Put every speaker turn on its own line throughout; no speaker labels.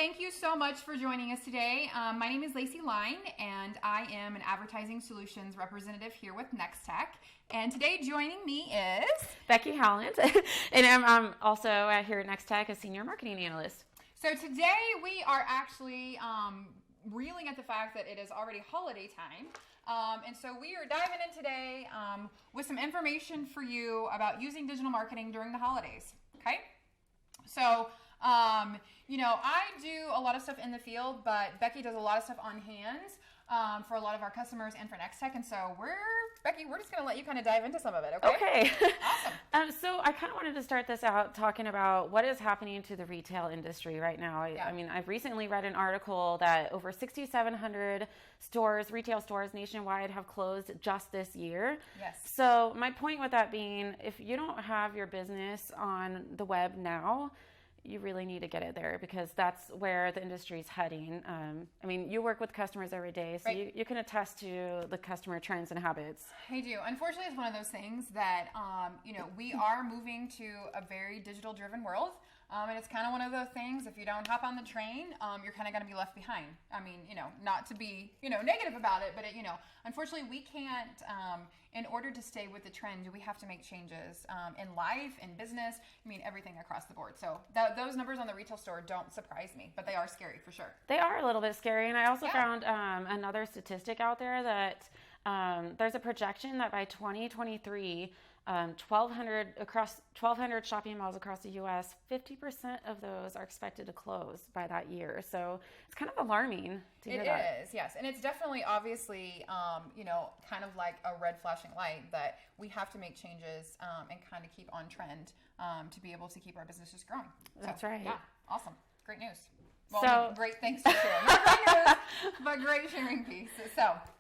thank you so much for joining us today. My name is Lacey Line, and I am an advertising solutions representative here with Nex-Tech. And today joining me is
Becky Howland, and I'm also here at Nex-Tech as senior marketing analyst.
So today we are actually reeling at the fact that it is already holiday time. And so we are diving in today with some information for you about using digital marketing during the holidays. Okay? So, I do a lot of stuff in the field, but Becky does a lot of stuff on hands for a lot of our customers and for Nex-Tech. And so Becky, we're just going to let you kind of dive into some of it, okay?
Okay.
Awesome.
So I kind of wanted to start this out talking about what is happening to the retail industry right now. I mean, I've recently read an article that over 6,700 stores, retail stores nationwide have closed just this year.
Yes.
So my point with that being, if you don't have your business on the web now, you really need to get it there because that's where the industry is heading. I mean, you work with customers every day, so
right.
you can attest to the customer trends and habits.
I do. Unfortunately, it's one of those things that, we are moving to a very digital-driven world. And it's kind of one of those things, if you don't hop on the train, you're kind of going to be left behind. I mean, not to be, negative about it, but, unfortunately, we can't, in order to stay with the trend, we have to make changes in life, in business, everything across the board. So those numbers on the retail store don't surprise me, but they are scary for sure.
They are a little bit scary. And I also found another statistic out there that there's a projection that by 2023, 1,200 shopping malls across the U.S., 50% of those are expected to close by that year. So it's kind of alarming to hear that.
It is, yes. And it's definitely, obviously, kind of like a red flashing light that we have to make changes and kind of keep on trend to be able to keep our businesses growing.
That's right.
Yeah, awesome. Great news. Well, great, thanks for sharing. Not great news, but great sharing piece.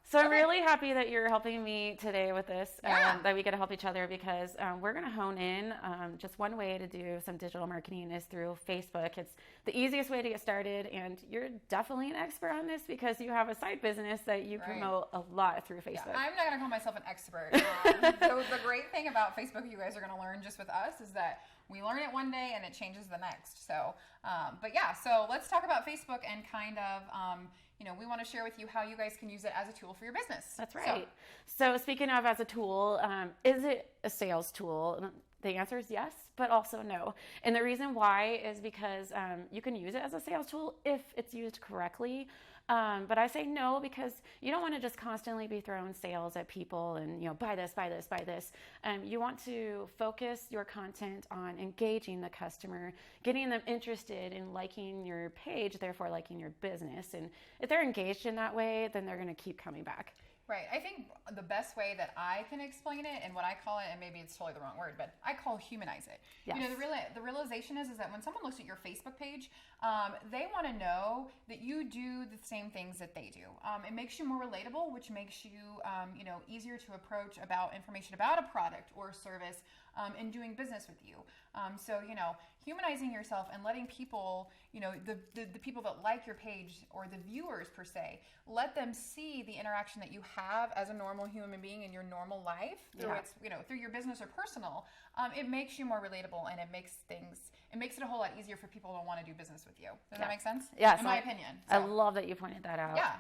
So I'm really happy that you're helping me today with this, that we get to help each other because we're going to hone in. Just one way to do some digital marketing is through Facebook. It's the easiest way to get started, and you're definitely an expert on this because you have a side business that you promote a lot through Facebook.
Yeah, I'm not going to call myself an expert. So the great thing about Facebook you guys are going to learn just with us is that we learn it one day and it changes the next. So, so let's talk about Facebook and kind of, we want to share with you how you guys can use it as a tool for your business.
That's right. So speaking of as a tool, is it a sales tool? The answer is yes, but also no. And the reason why is because you can use it as a sales tool if it's used correctly. But I say no because you don't want to just constantly be throwing sales at people and, buy this, buy this, buy this. You want to focus your content on engaging the customer, getting them interested in liking your page, therefore liking your business. And if they're engaged in that way, then they're going to keep coming back.
Right. I think the best way that I can explain it and what I call it, and maybe it's totally the wrong word, but I call humanize it.
Yes.
The realization is that when someone looks at your Facebook page, they want to know that you do the same things that they do. It makes you more relatable, which makes you, easier to approach about information about a product or service and doing business with you. So, humanizing yourself and letting people, the people that like your page or the viewers per se, let them see the interaction that you have as a normal human being in your normal life through your business or personal. It makes you more relatable and it makes it a whole lot easier for people to want to do business with you. Does that make sense?
Yes.
In my opinion.
I love that you pointed that out.
Yeah.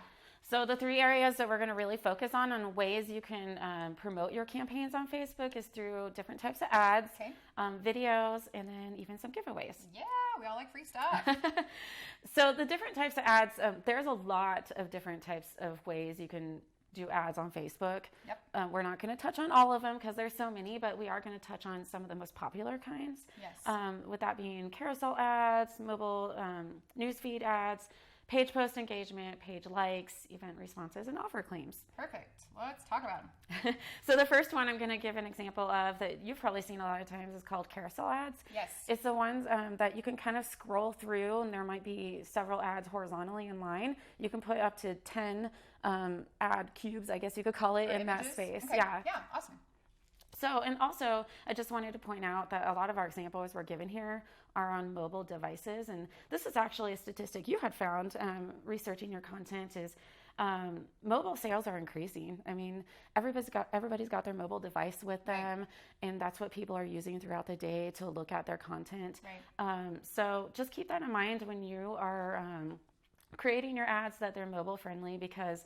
So the 3 areas that we're going to really focus on ways you can promote your campaigns on Facebook is through different types of ads, videos, and then even some giveaways.
Yeah, we all like free stuff.
So the different types of ads, there's a lot of different types of ways you can do ads on Facebook.
Yep.
We're not going to touch on all of them because there's so many, but we are going to touch on some of the most popular kinds.
Yes.
With that being carousel ads, mobile newsfeed ads, page post engagement, page likes, event responses, and offer claims.
Perfect. Let's talk about them.
So the first one I'm going to give an example of that you've probably seen a lot of times is called carousel ads.
Yes.
It's the ones that you can kind of scroll through, and there might be several ads horizontally in line. You can put up to 10 ad cubes, I guess you could call it, in that space.
Okay.
Yeah.
Yeah, awesome.
So, and also, I just wanted to point out that a lot of our examples we're given here are on mobile devices. And this is actually a statistic you had found researching your content is Mobile sales are increasing. I mean, everybody's got their mobile device with them, and that's what people are using throughout the day to look at their content. So just keep that in mind when you are creating your ads, that they're mobile friendly, because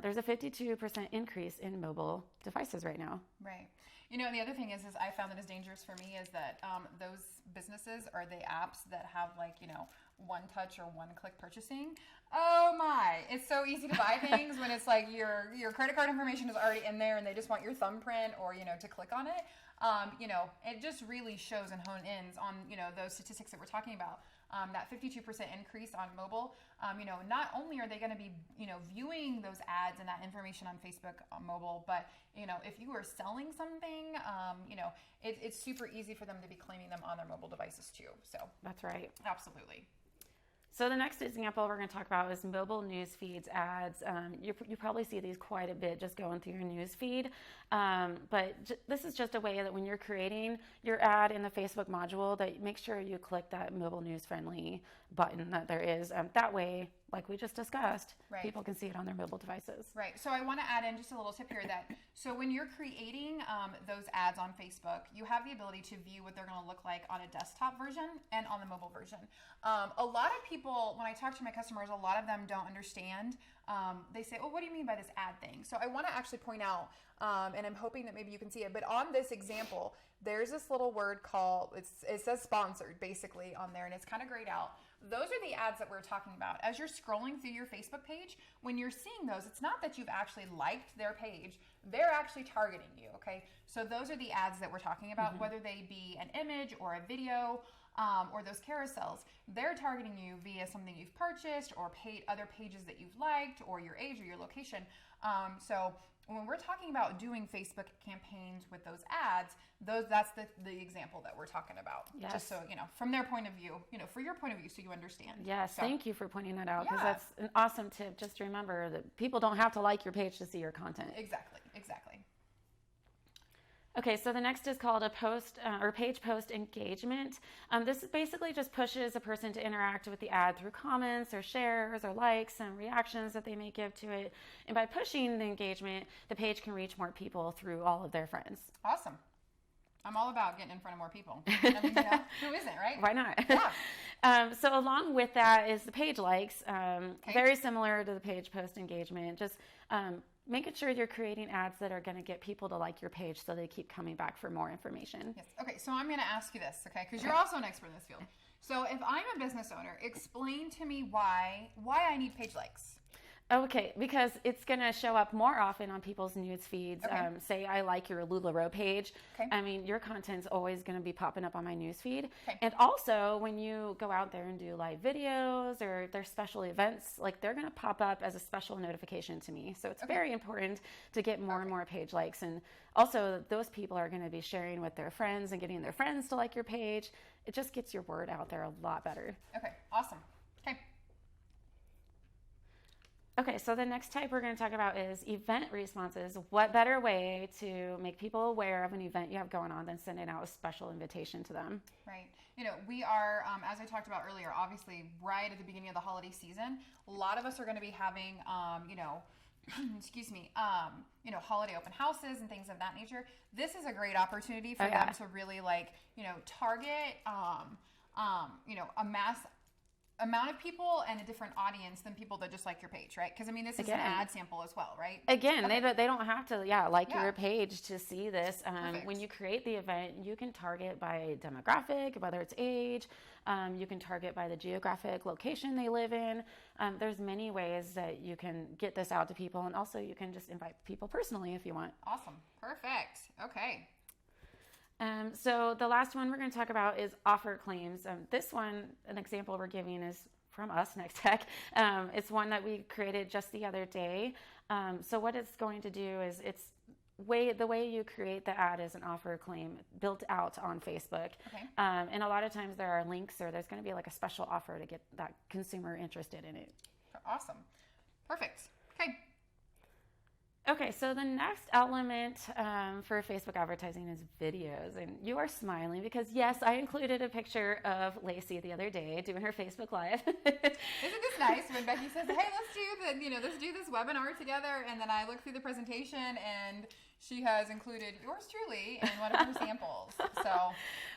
there's a 52% increase in mobile devices right now.
Right. You know, and the other thing is I found that is dangerous for me is that those businesses are the apps that have like, you know, one touch or one click purchasing. Oh my, it's so easy to buy things when it's like your credit card information is already in there and they just want your thumbprint or, you know, to click on it. You know, it just really shows and hone ins on, you know, those statistics that we're talking about. That 52% increase on mobile, you know, not only are they going to be, you know, viewing those ads and that information on Facebook on mobile, but, you know, if you are selling something, you know, it's super easy for them to be claiming them on their mobile devices too. So
that's right.
Absolutely.
So the next example we're going to talk about is mobile news feeds ads. You probably see these quite a bit just going through your news feed. But this is just a way that when you're creating your ad in the Facebook module, that make sure you click that mobile news friendly button that there is. That way, like we just discussed, people can see it on their mobile devices.
Right. So I want to add in just a little tip here that so when you're creating those ads on Facebook, you have the ability to view what they're going to look like on a desktop version and on the mobile version. A lot of people, when I talk to my customers, a lot of them don't understand. They say, well, what do you mean by this ad thing? So I want to actually point out, and I'm hoping that maybe you can see it, but on this example, there's this little word called, it says sponsored basically on there, and it's kind of grayed out. Those are the ads that we're talking about. As you're scrolling through your Facebook page, when you're seeing those, it's not that you've actually liked their page, they're actually targeting you, okay? So those are the ads that we're talking about, whether they be an image or a video, or those carousels. They're targeting you via something you've purchased or other pages that you've liked or your age or your location. So when we're talking about doing Facebook campaigns with those ads, that's the example that we're talking about.
Yes.
Just so, you know, from their point of view, you know, for your point of view, so you understand.
Yes,
so,
thank you for pointing that out, because that's an awesome tip. Just remember that people don't have to like your page to see your content.
Exactly.
Okay, so the next is called a post or page post engagement. This basically just pushes a person to interact with the ad through comments or shares or likes and reactions that they may give to it. And by pushing the engagement, the page can reach more people through all of their friends.
Awesome. I'm all about getting in front of more people. I mean, you know, who isn't, right?
Why not?
Yeah.
So along with that is the page likes, very similar to the page post engagement. Just making sure you're creating ads that are going to get people to like your page so they keep coming back for more information.
Yes. Okay, so I'm going to ask you this, okay? Because you're also an expert in this field. So if I'm a business owner, explain to me why I need page likes.
Okay, because it's going to show up more often on people's news feeds.
Okay.
Say I like your LuLaRoe page.
Okay.
I mean, your content's always going to be popping up on my news feed.
Okay.
And also, when you go out there and do live videos or there's special events, like they're going to pop up as a special notification to me. So it's very important to get more and more page likes. And also, those people are going to be sharing with their friends and getting their friends to like your page. It just gets your word out there a lot better.
Okay, awesome. Okay.
Okay, so the next type we're going to talk about is event responses. What better way to make people aware of an event you have going on than sending out a special invitation to them?
Right. You know, we are, as I talked about earlier, obviously right at the beginning of the holiday season, a lot of us are going to be having, you know, excuse me, you know, holiday open houses and things of that nature. This is a great opportunity for them to really like, you know, target, you know, a mass amount of people and a different audience than people that just like your page, right? Because I mean, this is an ad sample as well, right?
Again, they don't have to like your page to see this. When you create the event, you can target by demographic, whether it's age. You can target by the geographic location they live in. There's many ways that you can get this out to people, and also you can just invite people personally if you want.
Awesome. Perfect. Okay.
So the last one we're going to talk about is offer claims. This one, an example we're giving is from us, Nex-Tech. It's one that we created just the other day. So what it's going to do is the way you create the ad is an offer claim built out on Facebook.
Okay.
And a lot of times there are links or there's going to be like a special offer to get that consumer interested in it.
Awesome. Perfect. Okay.
Okay, so the next element for Facebook advertising is videos. And you are smiling because, yes, I included a picture of Lacey the other day doing her Facebook Live.
Isn't this nice when Becky says, hey, let's do this webinar together, and then I look through the presentation and she has included yours truly in one of her samples. So,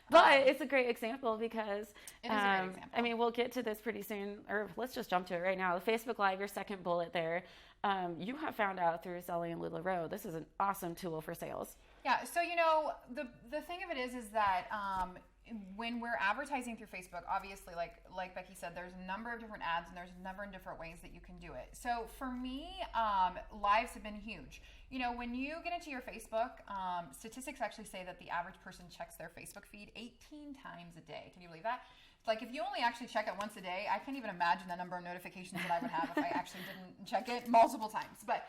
but it's a great example because
it is a great example.
I mean, we'll get to this pretty soon, or let's just jump to it right now. Facebook Live, your second bullet there. You have found out through Sally and LuLaRoe, this is an awesome tool for sales.
Yeah. So, the thing of it is that when we're advertising through Facebook, obviously, like Becky said, there's a number of different ads and there's a number of different ways that you can do it. So for me, lives have been huge. When you get into your Facebook, statistics actually say that the average person checks their Facebook feed 18 times a day. Can you believe that? Like, if you only actually check it once a day, I can't even imagine the number of notifications that I would have if I actually didn't check it multiple times. But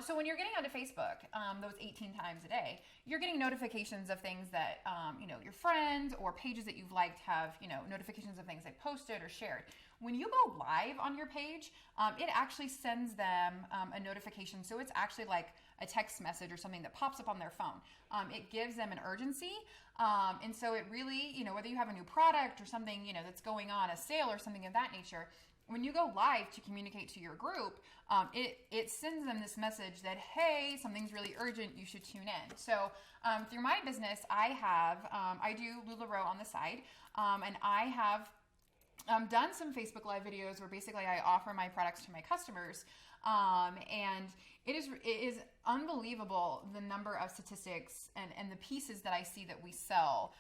so when you're getting onto Facebook, those 18 times a day, you're getting notifications of things that, your friends or pages that you've liked have, notifications of things they posted or shared. When you go live on your page, it actually sends them a notification. So it's actually like a text message or something that pops up on their phone. It gives them an urgency. And so it really, whether you have a new product or something, that's going on, a sale or something of that nature, when you go live to communicate to your group, it sends them this message that, hey, something's really urgent, you should tune in. So through my business, I do LuLaRoe on the side, and I have done some Facebook Live videos where basically I offer my products to my customers, and it is unbelievable the number of statistics and the pieces that I see that we sell,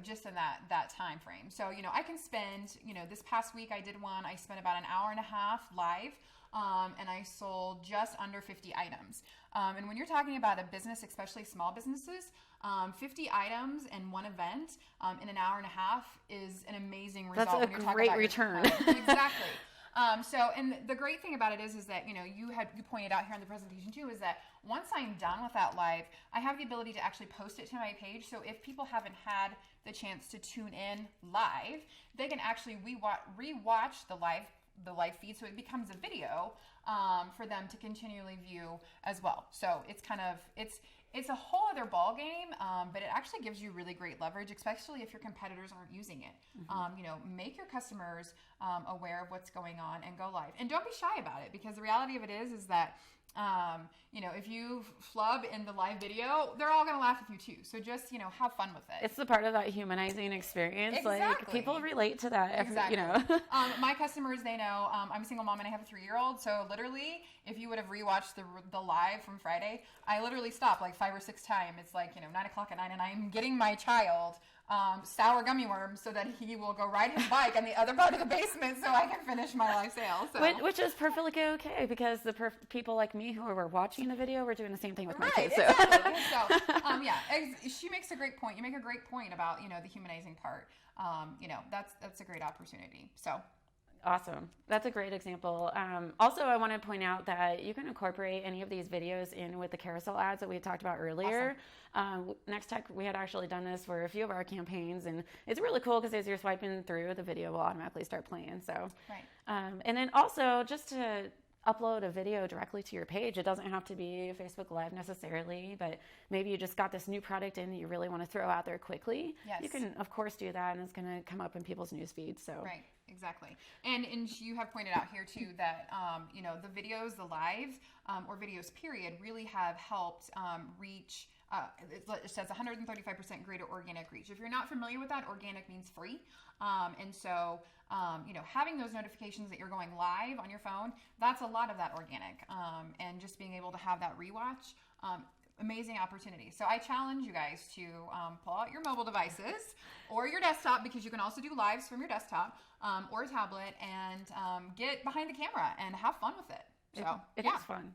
just in that time frame. So, I can spend, this past week I did one, I spent about an hour and a half live, and I sold just under 50 items. And when you're talking about a business, especially small businesses, 50 items in one event in an hour and a half is an amazing result.
That's
when you're
a
talking
great
about
return.
Exactly. And the great thing about it is that, you pointed out here in the presentation too, is that once I'm done with that live, I have the ability to actually post it to my page. So if people haven't had the chance to tune in live, they can actually rewatch the live feed. So it becomes a video for them to continually view as well. So it's a whole other ball game, but it actually gives you really great leverage, especially if your competitors aren't using it. Mm-hmm. Make your customers aware of what's going on and go live. And don't be shy about it, because the reality of it is that if you flub in the live video, they're all going to laugh with you too. So just, have fun with it.
It's the part of that humanizing experience.
Exactly.
Like, people relate to that.
Exactly. My customers, they know I'm a single mom and I have a 3-year-old. So literally, if you would have rewatched the live from Friday, I literally stopped like 5 or 6 times. It's like, 9 o'clock at night, and I'm getting my child sour gummy worms so that he will go ride his bike in the other part of the basement so I can finish my live sale. So.
Which is perfectly okay, because the people like me who were watching the video were doing the same thing with my kids. So.
Exactly. So, she makes a great point. You make a great point about, the humanizing part. That's a great opportunity. So.
Awesome. That's a great example. Also, I want to point out that you can incorporate any of these videos in with the carousel ads that we had talked about earlier. Awesome. Nex-Tech, we had actually done this for a few of our campaigns, and it's really cool because as you're swiping through, the video will automatically start playing. So,
right.
And then also just to upload a video directly to your page. It doesn't have to be Facebook Live necessarily, but maybe you just got this new product in that you really want to throw out there quickly.
Yes.
You can, of course, do that, and it's going to come up in people's news feeds. So.
Right. Exactly. And you have pointed out here too that, the videos, the lives, or videos period, really have helped reach, it says 135% greater organic reach. If you're not familiar with that, organic means free. And so, having those notifications that you're going live on your phone, that's a lot of that organic. And just being able to have that rewatch, amazing opportunity. So I challenge you guys to pull out your mobile devices or your desktop, because you can also do lives from your desktop or a tablet, and get behind the camera and have fun with it. So
it is fun.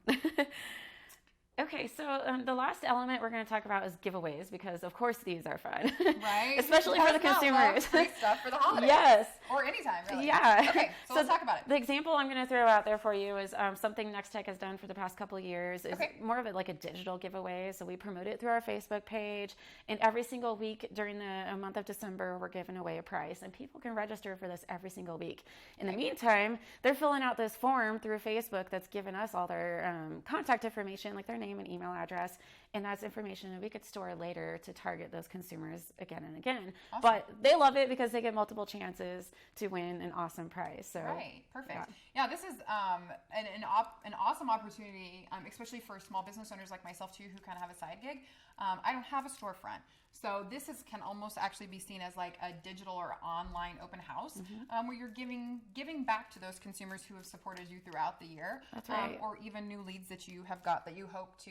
Okay, so the last element we're going to talk about is giveaways, because of course these are fun,
right?
Especially for the consumers.
Free stuff for the holidays.
Yes.
Or anytime, really.
Yeah.
Okay, so let's talk about it.
The example I'm going to throw out there for you is something Nex-Tech has done for the past couple of years. Is more of it like a digital giveaway. So we promote it through our Facebook page, and every single week during the month of December, we're giving away a prize, and people can register for this every single week. In the meantime, they're filling out this form through Facebook that's given us all their contact information, like their name and email address, and that's information that we could store later to target those consumers again and again. Awesome. But they love it because they get multiple chances to win an awesome prize. So
right, perfect. Yeah, this is an awesome opportunity, especially for small business owners like myself too, who kind of have a side gig. I don't have a storefront, so this can almost actually be seen as like a digital or online open house, where you're giving back to those consumers who have supported you throughout the year.
That's right.
Or even new leads that you have got that you hope to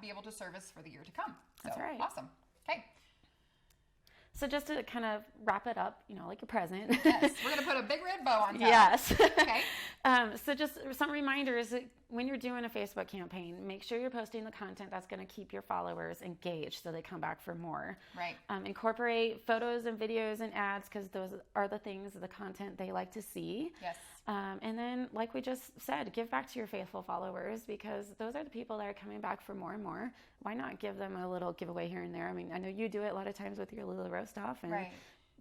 be able to service for the year to come. So,
that's right.
Awesome. Okay.
So just to kind of wrap it up, like a present.
Yes, we're going to put a big red bow on top.
Yes.
Okay.
So just some reminders, when you're doing a Facebook campaign, make sure you're posting the content that's going to keep your followers engaged so they come back for more.
Right.
Incorporate photos and videos and ads because those are the content they like to see.
Yes.
And then, like we just said, give back to your faithful followers because those are the people that are coming back for more and more. Why not give them a little giveaway here and there? I mean, I know you do it a lot of times with your little roast off, and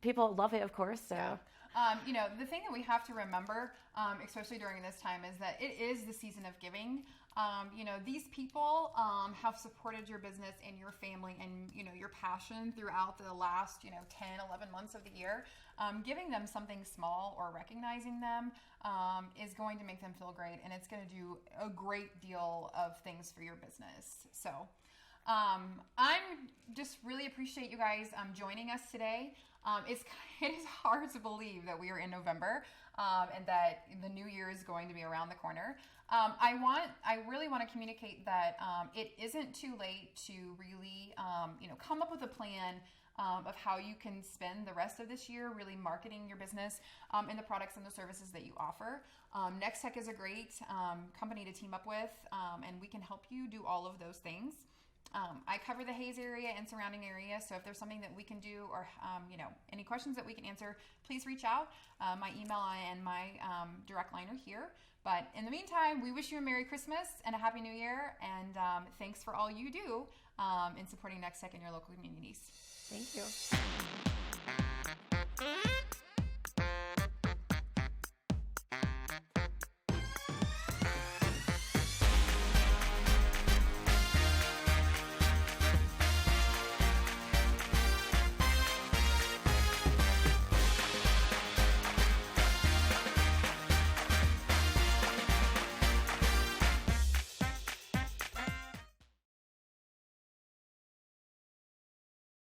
people love it, of course. So,
the thing that we have to remember, especially during this time, is that it is the season of giving. These people have supported your business and your family and, your passion throughout the last, 10, 11 months of the year. Giving them something small or recognizing them is going to make them feel great, and it's going to do a great deal of things for your business. So I'm just really appreciate you guys joining us today. It is hard to believe that we are in November and that the new year is going to be around the corner. I really want to communicate that it isn't too late to really come up with a plan of how you can spend the rest of this year really marketing your business and the products and the services that you offer. Nex-Tech is a great company to team up with, and we can help you do all of those things. I cover the Hayes area and surrounding area, so if there's something that we can do or any questions that we can answer, please reach out. My email and my direct line are here. But in the meantime, we wish you a Merry Christmas and a Happy New Year, and thanks for all you do in supporting Nex-Tech in your local communities.
Thank you.